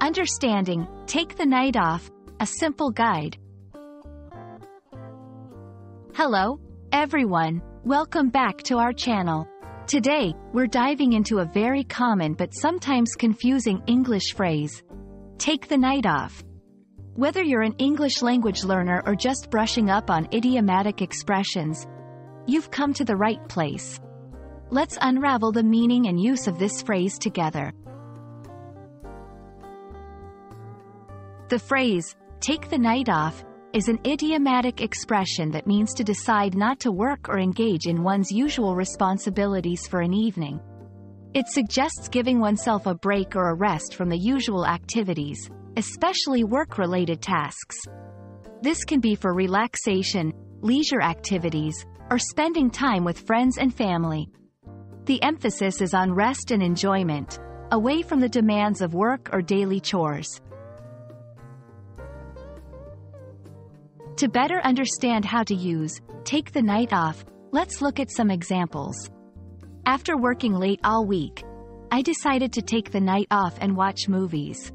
Understanding, take the night off, a simple guide. Hello, everyone, welcome back to our channel. Today, we're diving into a very common but sometimes confusing English phrase. Take the night off. Whether you're an English language learner or just brushing up on idiomatic expressions, you've come to the right place. Let's unravel the meaning and use of this phrase together. The phrase, take the night off, is an idiomatic expression that means to decide not to work or engage in one's usual responsibilities for an evening. It suggests giving oneself a break or a rest from the usual activities, especially work-related tasks. This can be for relaxation, leisure activities, or spending time with friends and family. The emphasis is on rest and enjoyment, away from the demands of work or daily chores. To better understand how to use take the night off, let's look at some examples. After working late all week, I decided to take the night off and watch movies.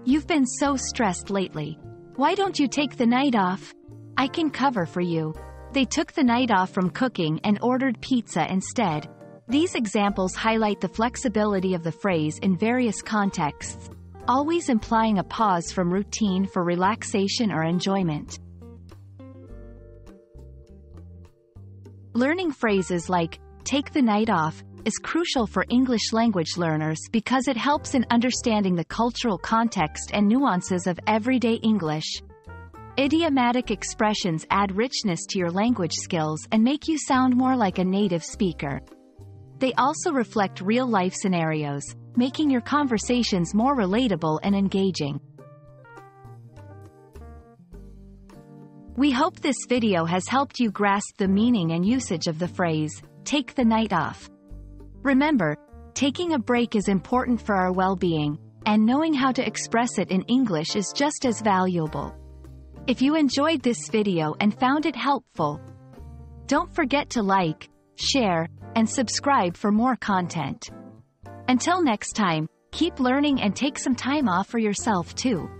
You've been so stressed lately. Why don't you take the night off? I can cover for you. They took the night off from cooking and ordered pizza instead. These examples highlight the flexibility of the phrase in various contexts, always implying a pause from routine for relaxation or enjoyment. Learning phrases like, take the night off, is crucial for English language learners because it helps in understanding the cultural context and nuances of everyday English. Idiomatic expressions add richness to your language skills and make you sound more like a native speaker. They also reflect real-life scenarios, making your conversations more relatable and engaging. We hope this video has helped you grasp the meaning and usage of the phrase, take the night off. Remember, taking a break is important for our well-being, and knowing how to express it in English is just as valuable. If you enjoyed this video and found it helpful, don't forget to like, share, and subscribe for more content. Until next time, keep learning and take some time off for yourself too.